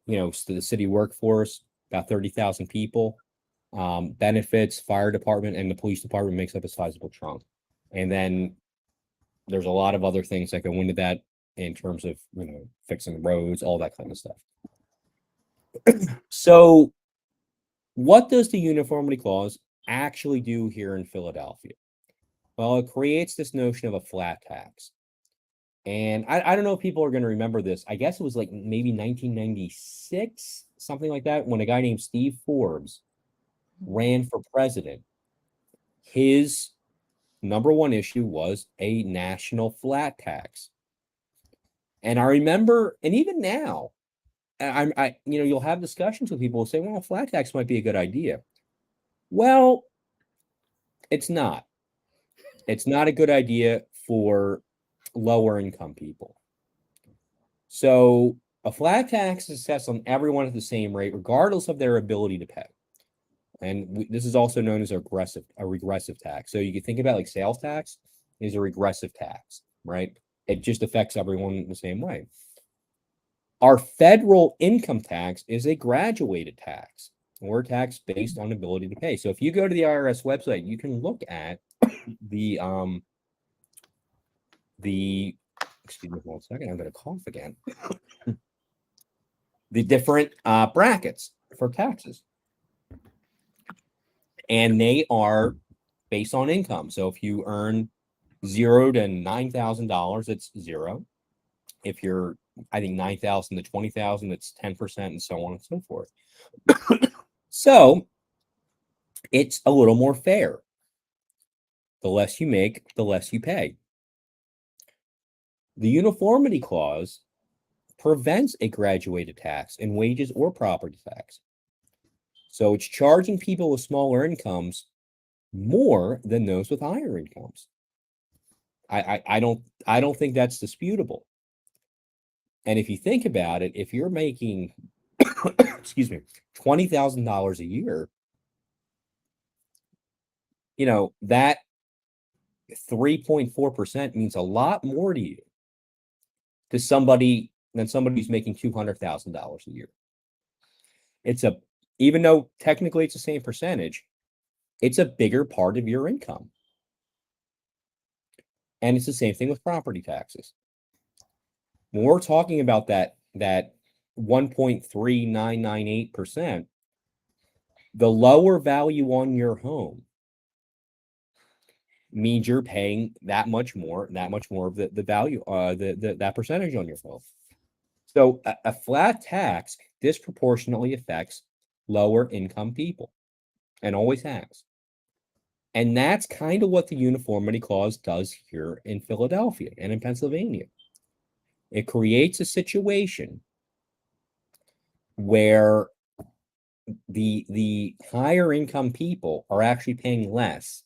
the city workforce, about 30,000 people, benefits, fire department, and the police department makes up a sizable chunk. And then there's a lot of other things that go into that in terms of, fixing roads, all that kind of stuff. So what does the Uniformity Clause actually do here in Philadelphia? Well, it creates this notion of a flat tax. And I don't know if people are going to remember this. I guess it was like maybe 1996, something like that, when a guy named Steve Forbes ran for president. His number one issue was a national flat tax. And I remember, and even now, you'll have discussions with people who say, well, a flat tax might be a good idea. Well, it's not. It's not a good idea for lower income people. So a flat tax is assessed on everyone at the same rate, regardless of their ability to pay. And this is also known as a regressive tax. So you can think about like sales tax is a regressive tax, right? It just affects everyone the same way. Our federal income tax is a graduated tax or tax based on ability to pay. So if you go to the IRS website, you can look at the excuse me 1 second, I'm going to cough again. The different brackets for taxes. And they are based on income. So if you earn $0 to $9,000, it's 0. If you're, I think, 9,000 to 20,000, it's 10%, and so on and so forth. So it's a little more fair. The less you make, the less you pay. The Uniformity Clause prevents a graduated tax in wages or property tax. So it's charging people with smaller incomes more than those with higher incomes. I don't think that's disputable. And if you think about it, if you're making excuse me, $20,000 a year, that 3.4% means a lot more to you to somebody than somebody who's making $200,000 a year. Even though technically it's the same percentage, it's a bigger part of your income. And it's the same thing with property taxes. When we're talking about that 1.3998%, the lower value on your home means you're paying that much more of the value, that percentage on your home. So a flat tax disproportionately affects lower income people, and always has. And that's kind of what the Uniformity Clause does here in Philadelphia and in Pennsylvania. It creates a situation where the higher income people are actually paying less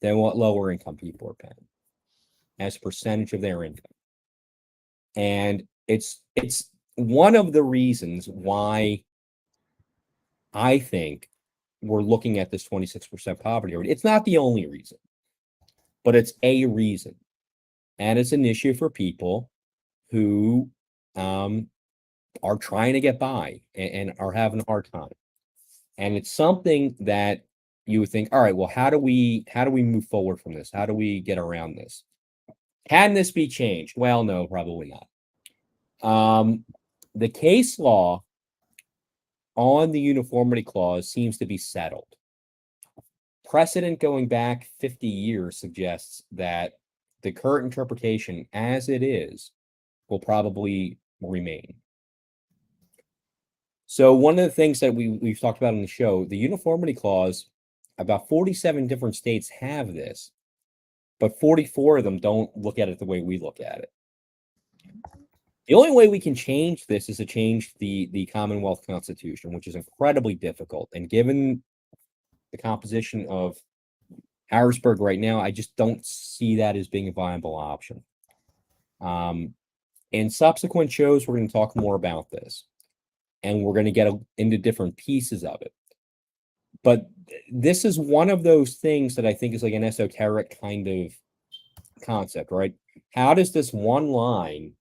than what lower income people are paying as a percentage of their income. And it's one of the reasons why I think we're looking at this 26% poverty rate. It's not the only reason, but it's a reason. And it's an issue for people who are trying to get by and are having a hard time. And it's something that you would think, all right, well, how do we move forward from this? How do we get around this? Can this be changed? Well, no, probably not. The case law on the Uniformity Clause seems to be settled. Precedent going back 50 years suggests that the current interpretation as it is will probably remain. So one of the things that we've talked about on the show, the Uniformity Clause, about 47 different states have this, but 44 of them don't look at it the way we look at it. The only way we can change this is to change the Commonwealth Constitution, which is incredibly difficult. And given the composition of Harrisburg right now, I just don't see that as being a viable option. In subsequent shows, we're going to talk more about this, and we're going to get into different pieces of it. But this is one of those things that I think is like an esoteric kind of concept, right? How does this one line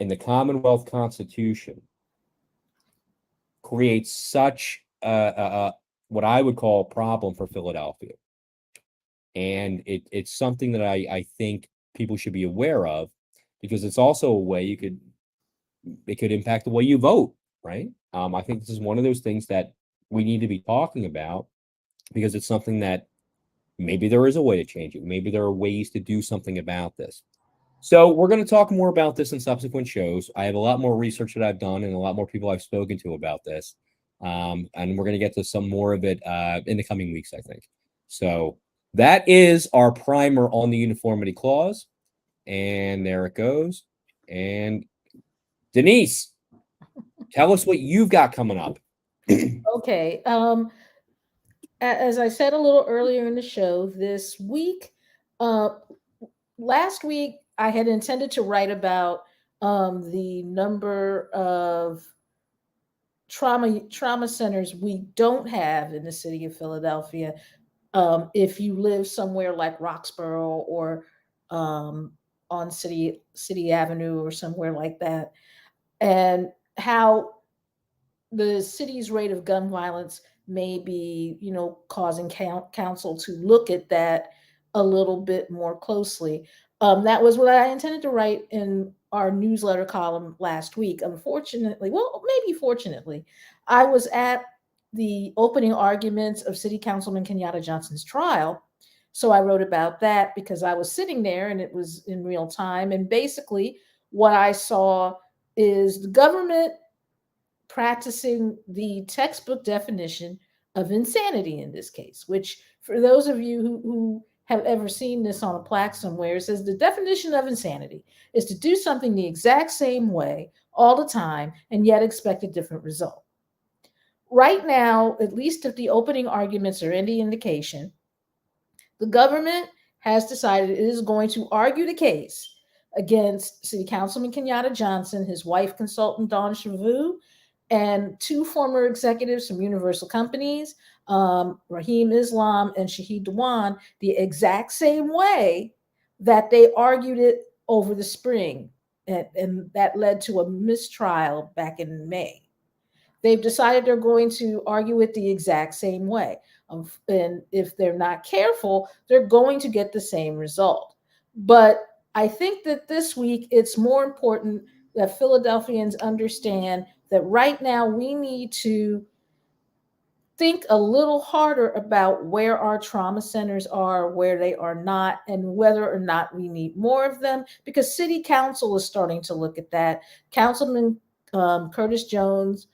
in the Commonwealth Constitution create such what I would call a problem for Philadelphia? And it's something that I think people should be aware of, because it's also a way it could impact the way you vote, right? I think this is one of those things that we need to be talking about, because it's something that maybe there is a way to change it. Maybe there are ways to do something about this. So we're going to talk more about this in subsequent shows. I have a lot more research that I've done and a lot more people I've spoken to about this. And we're going to get to some more of it in the coming weeks, I think. So that is our primer on the Uniformity Clause. And there it goes. And Denise, tell us what you've got coming up. Okay. As I said a little earlier in the show, this week, last week, I had intended to write about the number of trauma centers we don't have in the city of Philadelphia. If you live somewhere like Roxborough or on City Avenue or somewhere like that, and how the city's rate of gun violence may be, causing council to look at that a little bit more closely. That was what I intended to write in our newsletter column last week. Unfortunately, well, maybe fortunately, I was at the opening arguments of City Councilman Kenyatta Johnson's trial. So I wrote about that because I was sitting there and it was in real time. And basically, what I saw is the government practicing the textbook definition of insanity in this case, which for those of you who have ever seen this on a plaque somewhere, it says the definition of insanity is to do something the exact same way all the time and yet expect a different result. Right now, at least if the opening arguments are any indication, the government has decided it is going to argue the case against City Councilman Kenyatta Johnson, his wife consultant Dawn Shavu, and two former executives from Universal Companies, Raheem Islam and Shahid Dewan, the exact same way that they argued it over the spring and that led to a mistrial back in May. They've decided they're going to argue it the exact same way. And if they're not careful, they're going to get the same result. But I think that this week it's more important that Philadelphians understand that right now we need to think a little harder about where our trauma centers are, where they are not, and whether or not we need more of them, because City Council is starting to look at that. Councilman Curtis Jones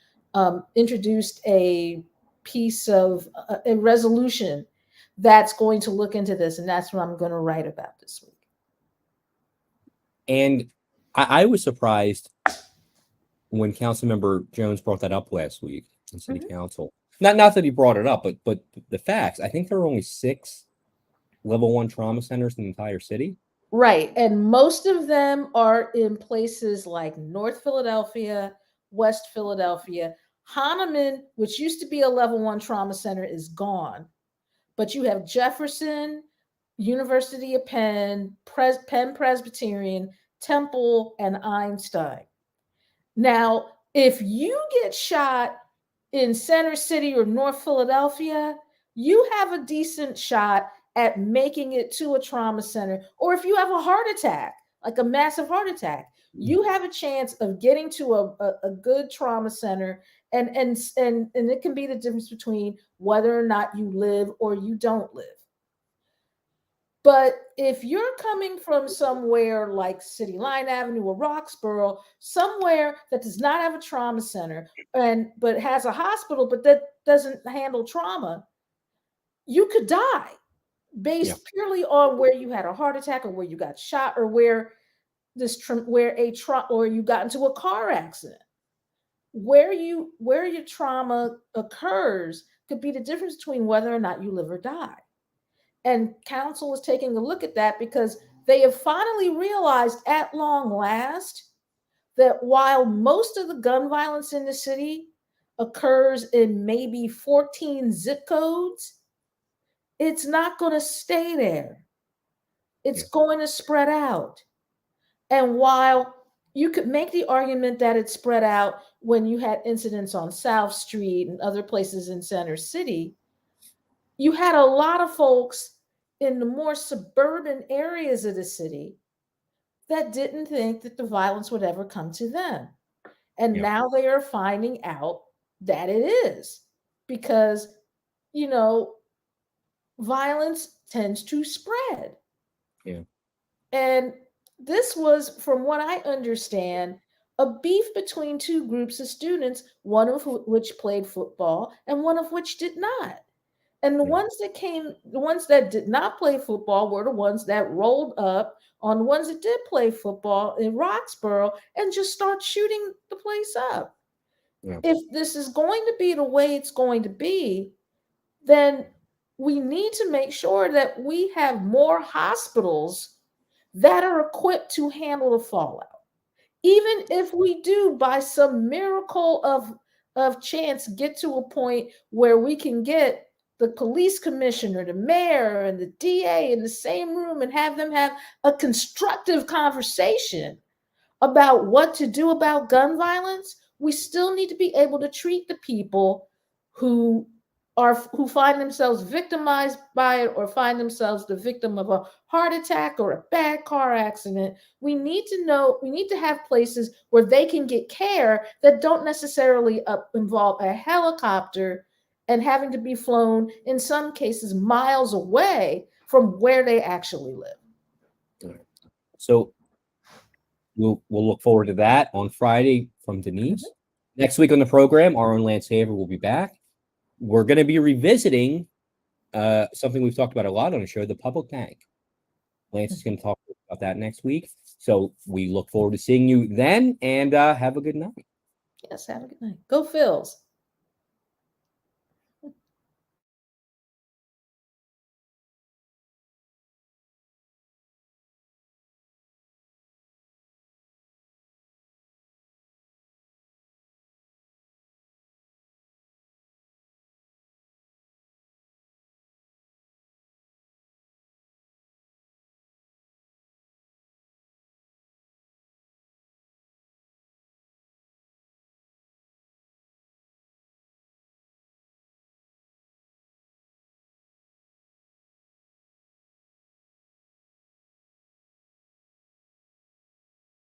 introduced a piece of a resolution that's going to look into this, and that's what I'm going to write about this week. And I was surprised when Councilmember Jones brought that up last week in City Council. Not that he brought it up, but the facts. I think there are only 6 level 1 trauma centers in the entire city. Right. And most of them are in places like North Philadelphia, West Philadelphia. Hahnemann, which used to be a level 1 trauma center, is gone. But you have Jefferson, University of Penn, Penn Presbyterian, Temple, and Einstein. Now, if you get shot in Center City or North Philadelphia, you have a decent shot at making it to a trauma center. Or if you have a heart attack, like a massive heart attack, you have a chance of getting to a good trauma center. And it can be the difference between whether or not you live or you don't live. But if you're coming from somewhere like City Line Avenue or Roxborough, somewhere that does not have a trauma center but has a hospital, but that doesn't handle trauma, you could die based purely on where you had a heart attack or where you got shot or where you got into a car accident. Where your trauma occurs could be the difference between whether or not you live or die. And council is taking a look at that because they have finally realized at long last that while most of the gun violence in the city occurs in maybe 14 zip codes, it's not going to stay there. It's going to spread out. And while you could make the argument that it spread out when you had incidents on South Street and other places in Center City, you had a lot of folks in the more suburban areas of the city that didn't think that the violence would ever come to them. And now they are finding out that it is because, violence tends to spread. Yeah. And this was, from what I understand, a beef between 2 groups of students, one of which played football and one of which did not. And the ones that did not play football were the ones that rolled up on the ones that did play football in Roxborough and just start shooting the place up. Yeah. If this is going to be the way it's going to be, then we need to make sure that we have more hospitals that are equipped to handle the fallout. Even if we do, by some miracle of chance, get to a point where we can get the police commissioner, the mayor, and the DA in the same room and have them have a constructive conversation about what to do about gun violence, we still need to be able to treat the people who find themselves victimized by it or find themselves the victim of a heart attack or a bad car accident. We need to have places where they can get care that don't necessarily involve a helicopter and having to be flown, in some cases, miles away from where they actually live. So we'll look forward to that on Friday from Denise. Next week on the program, our own Lance Haver will be back. We're going to be revisiting something we've talked about a lot on the show, the public bank. Lance is going to talk about that next week. So we look forward to seeing you then, and have a good night. Yes, have a good night. Go Phils.